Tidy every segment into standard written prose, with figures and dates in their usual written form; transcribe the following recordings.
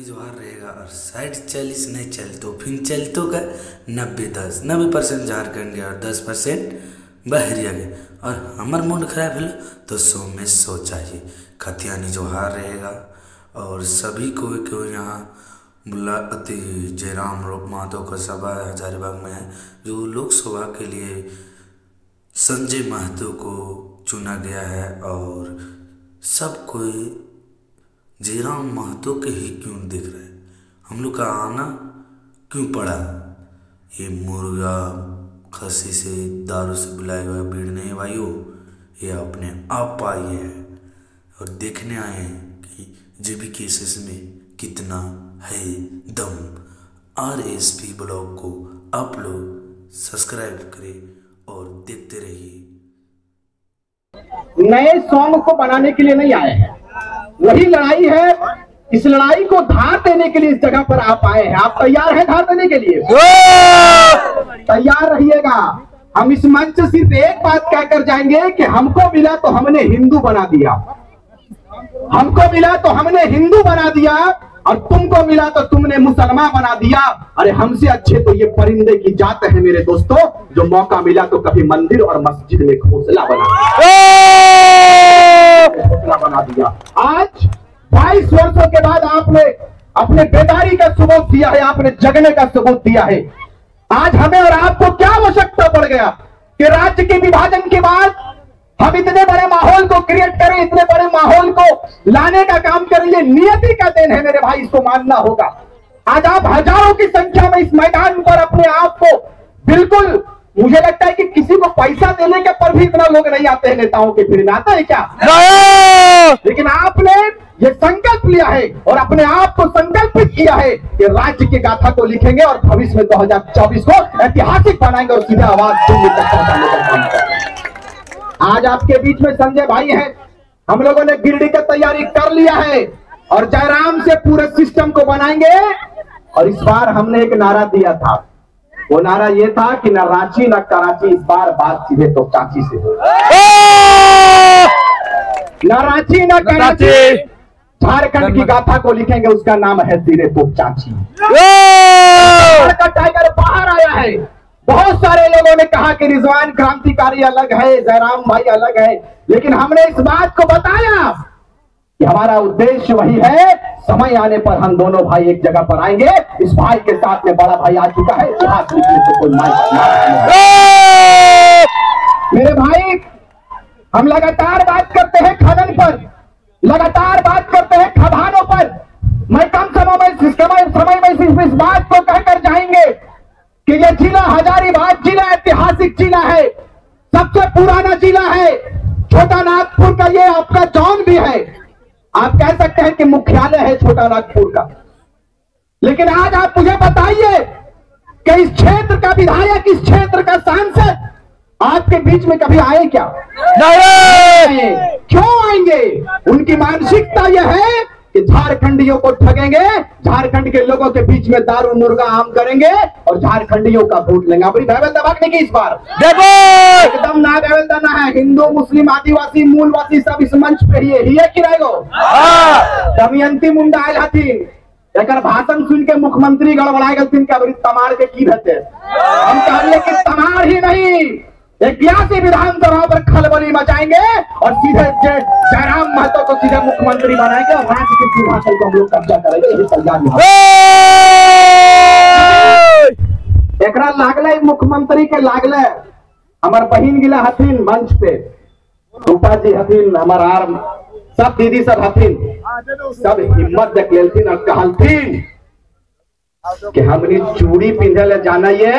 जोहार रहेगा और 60-40 नहीं चल तो फिर चल तो का 90% झारखंड के और 10% बहरिया के। और हमार मूड खराब है तो 100 में 100 चाहिए। खतियानी जोहार रहेगा और सभी को यहाँ बुला जयराम महतो का सभा हजारीबाग में है, जो लोकसभा के लिए संजय महतो को चुना गया है। और सब कोई जयराम महतो के ही क्यों देख रहे हैं, हम लोग का आना क्यों पड़ा। ये मुर्गा खस्सी से दारू से बुलाए हुए भीड़ नहीं भाइयों, ये अपने आप आई है और देखने आए हैं कि जेबी केसेस में कितना है दम। RSP ब्लॉग को आप लोग सब्सक्राइब करें और देखते रहिए। नए सॉन्ग को बनाने के लिए नहीं आए हैं, वही लड़ाई है। इस लड़ाई को धार देने के लिए इस जगह पर आप आए हैं। आप तैयार हैं धार देने के लिए? तैयार रहिएगा। हम इस मंच से सिर्फ एक बात कहकर जाएंगे कि हमको मिला तो हमने हिंदू बना दिया, हमको मिला तो हमने हिंदू बना दिया, और तुमको मिला तो तुमने मुसलमान बना दिया। अरे हमसे अच्छे तो ये परिंदे की जात है मेरे दोस्तों, जो मौका मिला तो कभी मंदिर और मस्जिद में घोंसला बना दिया। आज 22 वर्षों के बाद आपने अपने बेदारी का सबूत दिया है, आपने जगने का सबूत दिया है। आज हमें और आपको क्या आवश्यकता पड़ गया कि राज्य के विभाजन के बाद हम इतने बड़े माहौल को क्रिएट करें, इतने बड़े माहौल को लाने का काम करें। ये नियति का देन है मेरे भाई, इसको मानना होगा। आज आप हजारों की संख्या में इस मैदान पर अपने आप को बिल्कुल, मुझे लगता है कि किसी को पैसा देने के पर भी इतना लोग नहीं आते हैं नेताओं के भीड़ में, आता है क्या? लेकिन आपने ये संकल्प लिया है और अपने आप को संकल्पित किया है कि राज्य की गाथा को लिखेंगे और भविष्य में 2024 को ऐतिहासिक बनाएंगे और सीधे आवाज दिल्ली तक पहुंचाने का काम करेंगे। आज आपके बीच में संजय भाई हैं, हम लोगों ने गिरडी की तैयारी कर लिया है और जयराम से पूरे सिस्टम को बनाएंगे। और इस बार हमने एक नारा दिया था, वो नारा ये था कि न रांची न कराची, इस बार बात सीधे तो चाची से हो। न रांची न कराची, झारखंड की गाथा को लिखेंगे, उसका नाम है सीधे तो चाची। टाइगर बाहर आया है। बहुत सारे लोगों ने कहा कि रिजवान क्रांतिकारी अलग है, जयराम भाई अलग है, लेकिन हमने इस बात को बताया कि हमारा उद्देश्य वही है। समय आने पर हम दोनों भाई एक जगह पर आएंगे। इस भाई के साथ में बड़ा भाई आ चुका है, इतिहास लिखने से कोई मेरे भाई, हम लगातार बात करते हैं खनन पर, लगातार बात करते हैं खदानों पर। मैं कम समय में सिर्फ इस बात को कहकर जाएंगे कि यह जिला हजारीबाग जिला ऐतिहासिक जिला है, सबसे पुराना जिला है। छोटा नागपुर का ये आपका जॉन भी है, आप कह सकते हैं कि मुख्यालय है छोटा नागपुर का। लेकिन आज आप मुझे बताइए कि इस क्षेत्र का विधायक, इस क्षेत्र का सांसद आपके बीच में कभी आए क्या? नहीं। क्यों आएंगे? उनकी मानसिकता यह है कि झारखंडियों को ठगेंगे, झारखंड के लोगों के बीच में दारू मुर्गा आम करेंगे और झारखंडियों का वोट लेंगे। अपनी बेवलता भागने की इस बार एकदम ना बेवलता ना है। हिंदू मुस्लिम आदिवासी मूलवासी सब इस मंच पे ही है कि रहेगो। दमयंती मुंडा आयल हथिन, एक भाषण सुन के मुख्यमंत्री गड़बड़ाए गलथिन के तमार के की रहते। हम कहिए कि तमार ही नहीं, 81 विधानसभा पर खलबली मचाएंगे और सीधे जयराम महतो को सीधे मुख्यमंत्री बनाएंगे और राज्य के सिंहासन को हम लोग कब्जा करेंगे। यही तैयार एकरा लागले मुख्यमंत्री के लागले हमार बहिन गिला हथिन मंच पे, रूपा जी हथिन, हमार आर्म सब दीदी सब हथिन, सब हिम्मत देख लेथिन और कहलथिन कि हमनी चूड़ी पिंधे जाना ये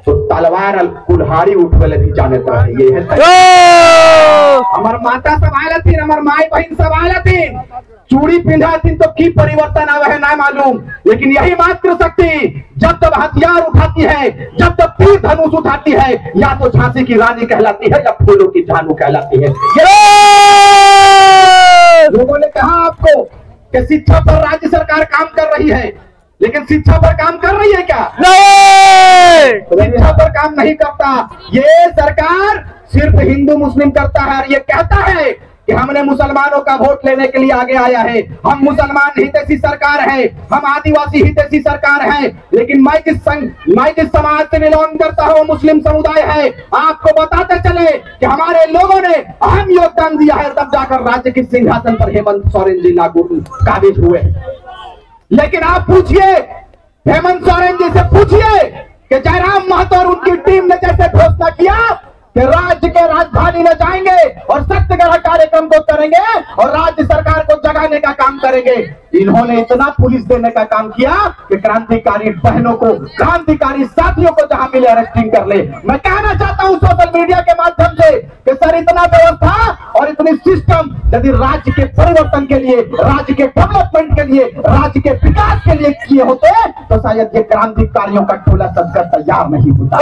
तो तलवार और कुल्हाड़ी उठवे भी जानत रहे। ये है हमार माता सब आयल थी, हमार माई बहन सब आयल थी चूड़ी पिंधा दिन तो की परिवर्तन आवे है ना मालूम, लेकिन यही मातृशक्ति जब तक हथियार उठाती है, जब तक तीर धनुष उठाती है, या तो झांसी की रानी कहलाती है या फूलों की जानू कहलाती है। लोगों ने कहा आपको कि शिक्षा पर राज्य सरकार काम कर रही है, लेकिन शिक्षा पर काम कर रही है क्या? नहीं, शिक्षा पर काम नहीं करता। ये सरकार सिर्फ हिंदू मुस्लिम करता है और ये कहता है कि हमने मुसलमानों का वोट लेने के लिए आगे आया है, हम मुसलमान हितैषी सरकार है, हम आदिवासी हितैषी सरकार है। लेकिन मैं जिस समाज से बिलोंग करता हूँ मुस्लिम समुदाय है, आपको बताते चले कि हमारे लोगों ने अहम योगदान दिया है, तब जाकर राज्य के सिंहासन पर हेमंत सोरेन जी काबिज हुए। लेकिन आप पूछिए हेमंत सोरेन जी से, पूछिए कि जयराम महतो और उनकी टीम ने जैसे घोषणा किया कि राज्य के राजधानी में जाएंगे और सत्याग्रह कार्यक्रम को करेंगे और राज्य सरकार को जगाने का काम करेंगे, इन्होंने इतना पुलिस देने का काम किया कि क्रांतिकारी बहनों को, क्रांतिकारी साथियों को जहां मिले अरेस्टिंग कर ले। मैं कहना चाहता हूं सोशल मीडिया के माध्यम से कि सर इतना व्यवस्था और इतनी सिस्टम यदि राज्य के परिवर्तन के लिए, राज्य के डेवलपमेंट के लिए, राज्य के विकास के लिए किए होते तो शायद ये क्रांतिकारियों का टोला सदकर तैयार नहीं होता।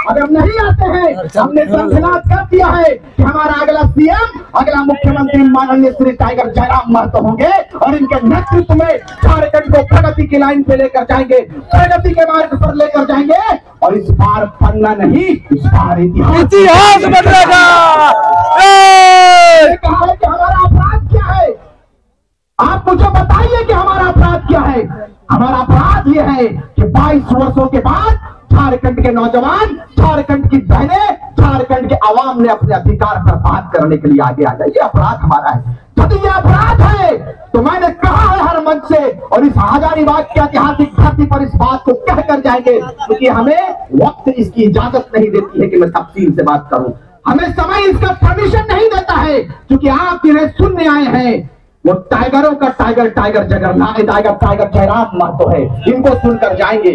अगर नहीं आते हैं, हमने संघनाथ कर दिया है कि हमारा अगला सीएम, अगला मुख्यमंत्री माननीय श्री टाइगर जयराम महतो होंगे और इनके नेतृत्व में झारखंड को प्रगति की लाइन पे लेकर जाएंगे, प्रगति के मार्ग पर लेकर जाएंगे। और इस बार पन्ना नहीं, इस बार इतिहास बदलेगा। कहा है कि हमारा अपराध क्या है? आप मुझे बताइए कि हमारा अपराध क्या है? हमारा अपराध यह है कि 22 वर्षों के बाद झारखंड के नौजवान, झारखंड की बहनें, झारखंड के आवाम ने अपने अधिकार पर बात करने के लिए आगे आ जाए। ये अपराध हमारा है। यदि ये अपराध है तो मैंने कहा है हर मंच से, और इस हजारीबाग की ऐतिहासिक धरती पर इस बात को कहकर जाएंगे, क्योंकि हमें वक्त इसकी इजाजत नहीं देती है कि मैं तफसील से बात करूं। हमें समय इसका परमिशन नहीं देता है, क्योंकि आप जिन्हें सुनने आए हैं वो टाइगरों का tiger, tiger Jagannath, tiger Jairam Mahato है। इनको सुनकर जाएंगे,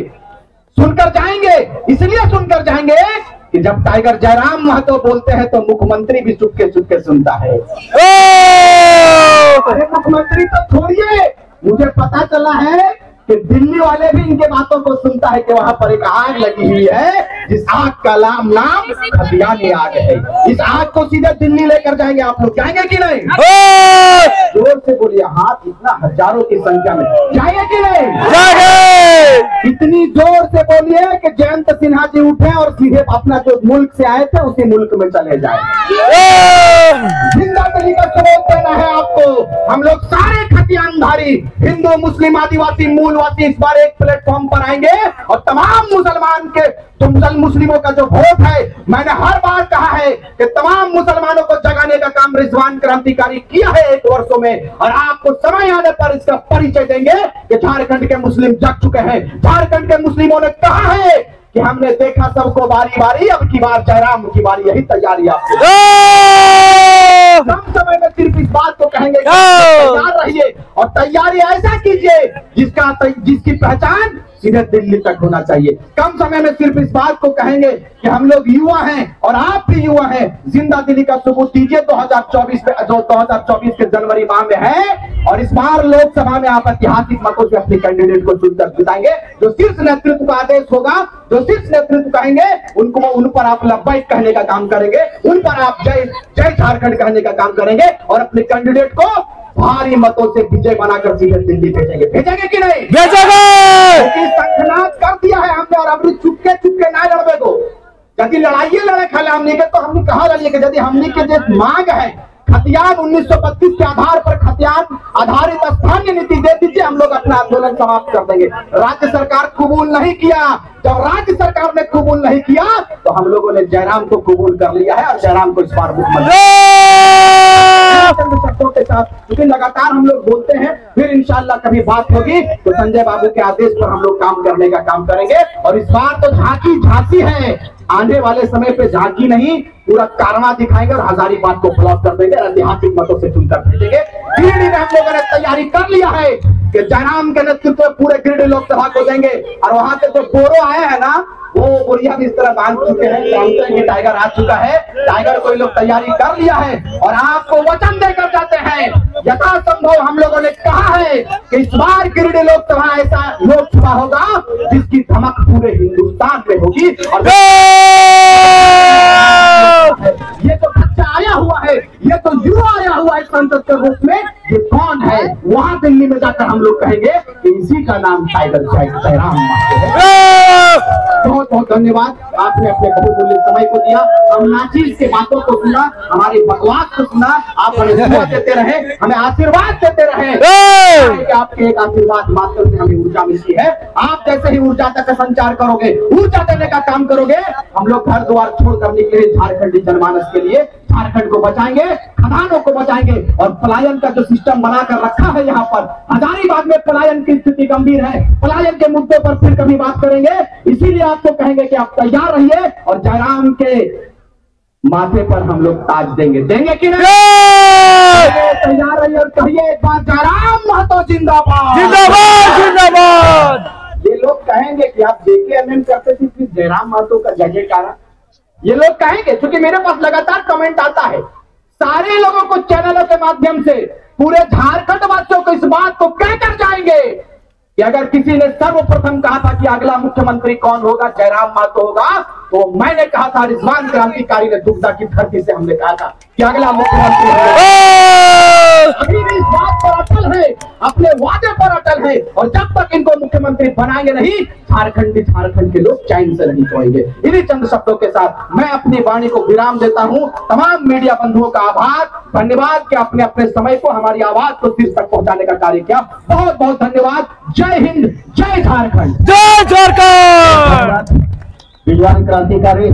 इसलिए सुनकर जाएंगे कि जब टाइगर जयराम महतो बोलते हैं तो मुख्यमंत्री भी चुपके चुपके सुनता है। अरे मुख्यमंत्री तो छोड़िए, मुझे पता चला है कि दिल्ली वाले भी इनके बातों को सुनता है कि वहां पर एक आग लगी हुई है, जिस आग का नाम खतियानी आग है। इस आग को सीधे दिल्ली लेकर जाएंगे। आप लोग जाएंगे कि नहीं? जोर से बोलिए, हाथ इतना हजारों की संख्या में जाएंगे कि नहीं? जाएंगे। इतनी जोर से बोलिए कि जयंत सिन्हा जी उठे और सीधे अपना जो मुल्क से आए थे उसी मुल्क में चले जाए। जिंदा दिल्ली का सबूत देना है आपको। हम लोग सारे खतियानधारी, हिंदू, मुस्लिम, आदिवासी, मूलवासी इस बार एक प्लेटफॉर्म पर आएंगे और तमाम मुसलमान के, मुस्लिमों का जो वोट है, मैंने हर बार कहा है कि तमाम मुसलमानों को जगाने का काम रिजवान क्रांतिकारी किया है 1 वर्षों में, और आपको समय आने पर इसका परिचय देंगे कि झारखंड के मुस्लिम जग चुके हैं। झारखंड के मुस्लिमों ने कहा है कि हमने देखा सबको बारी बारी, अब की बार जयराम की बारी, यही तैयारी आपको। कम समय में सिर्फ इस बात को कहेंगे कि तैयार रहिए और तैयारी ऐसा कीजिए जिसकी पहचान सीधे दिल्ली तक होना चाहिए। कम समय में सिर्फ इस बात को कहेंगे कि हम लोग युवा हैं और आप भी युवा हैं। जिंदा दिल्ली का सबूत दीजिए 2024 में, जो 2024 के जनवरी माह में है, और इस बार लोकसभा में आप ऐतिहासिक मतों से अपने कैंडिडेट को चुनकर जिताएंगे। जो शीर्ष नेतृत्व का आदेश होगा, जो शीर्ष नेतृत्व कहेंगे, उन पर आप लब्बैक कहने का काम करेंगे, उन पर आप जय जय झारखंड कहने का काम करेंगे और अपने कैंडिडेट को भारी मतों से विजय बनाकर सीधे दिल्ली भेजेंगे कि नहीं? भेजेंगे। संघनाथ कर दिया है हमने, और हमने चुपके चुपके ना लड़ने दो। यदि लड़े खाले हमने के, तो हमने कहा लड़िए कि यदि हमने के जो मांग है खतियान 1932 के आधार पर खतियान आधारित स्थानीय नीति दे दीजिए, हम लोग अपना आंदोलन समाप्त कर देंगे। राज्य सरकार कबूल नहीं किया। जब राज्य सरकार ने कबूल नहीं किया तो हम लोगों ने जयराम को कबूल कर लिया है और जयराम को इस बार मुख्यमंत्री शब्दों के साथ, क्योंकि लगातार हम लोग बोलते हैं, फिर इंशाल्लाह कभी बात होगी तो संजय बाबू के आदेश पर हम लोग काम करने का काम करेंगे। और इस बार तो झांसी है, आने वाले समय पे झांकी नहीं, पूरा कारवा दिखाएंगे और हजारीबाग को ब्लॉक कर देंगे, ऐतिहासिक मतों से चुनकर भेजेंगे। गिरिडीह में हम लोगों ने तैयारी कर लिया है कि जयराम के नेतृत्व में पूरे गिरिडीह लोकसभा को देंगे, और वहां से जो बोरो आए हैं ना, वो बोरिया भी इस तरह बांध चुके हैं, जानते हैं कि टाइगर आ चुका है। टाइगर को ये लोग तैयारी कर लिया है और आपको वचन देकर जाते हैं, यथासंभव हम लोगों ने कहा है कि इस बार गिरिडीह लोकसभा ऐसा लोकसभा होगा जिसकी धमक पूरे हिंदुस्तान में होगी। और ये तो बच्चा आया हुआ है, ये तो युवा आया हुआ है संसद के रूप में, ये कौन है? वहां दिल्ली में जाकर हम लोग कहेंगे कि इसी का नाम टाइगर जयराम है। बहुत बहुत धन्यवाद, आपने अपने बहुमूल्य समय को दिया, हम नाचीज के बातों को सुना, हमारी बकवास को सुना, आप हमें दुआ देते रहे, हमें आशीर्वाद देते रहे। आपके एक आशीर्वाद मात्र से हमें ऊर्जा मिलती है। आप जैसे ही ऊर्जा तक संचार करोगे, ऊर्जा देने का काम करोगे, हम लोग घर द्वार छोड़कर निकले झारखंडी जनमानस के लिए, झारखंड को बचाएंगे, खदानों को बचाएंगे। और पलायन का जो सिस्टम बनाकर रखा है यहाँ पर, हजारीबाग में पलायन की स्थिति गंभीर है, पलायन के मुद्दे पर फिर कभी बात करेंगे। इसीलिए आपको कहेंगे कि आप तैयार रहिए और जयराम के माथे पर हम लोग ताज देंगे, देंगे कि नहीं? तैयार रहिए और कहिए एक बार जयराम महतो जिंदाबाद, जिंदाबाद, जिंदाबाद। ये लोग कहेंगे कि आप JKMM करते थे कि जयराम महतो का जय जयकारा, ये लोग कहेंगे, क्योंकि मेरे पास लगातार कमेंट आता है सारे लोगों को चैनलों के माध्यम से, पूरे झारखंड वासियों को इस बात को कहकर जाएंगे कि अगर किसी ने सर्वप्रथम कहा था कि अगला मुख्यमंत्री कौन होगा, जयराम महतो होगा, तो मैंने कहा था, रिजवान क्रांतिकारी ने दुग्धा की धरती से हमने कहा था कि अगला मुख्यमंत्री अभी भी इस बात पर अटल है, अपने वादे पर अटल है। और जब तक इनको मुख्यमंत्री बनाएंगे नहीं, झारखंड के लोग चैन से नहीं सोएंगे। इन्हीं चंद शब्दों के साथ मैं अपनी वाणी को विराम देता हूं। तमाम मीडिया बंधुओं का आभार, धन्यवाद कि अपने अपने समय को, हमारी आवाज को शीर्ष तक पहुंचाने का कार्य किया। बहुत बहुत धन्यवाद। जय हिंद, जय झारखंड, जय झारखंड। विजवान क्रांतिकारी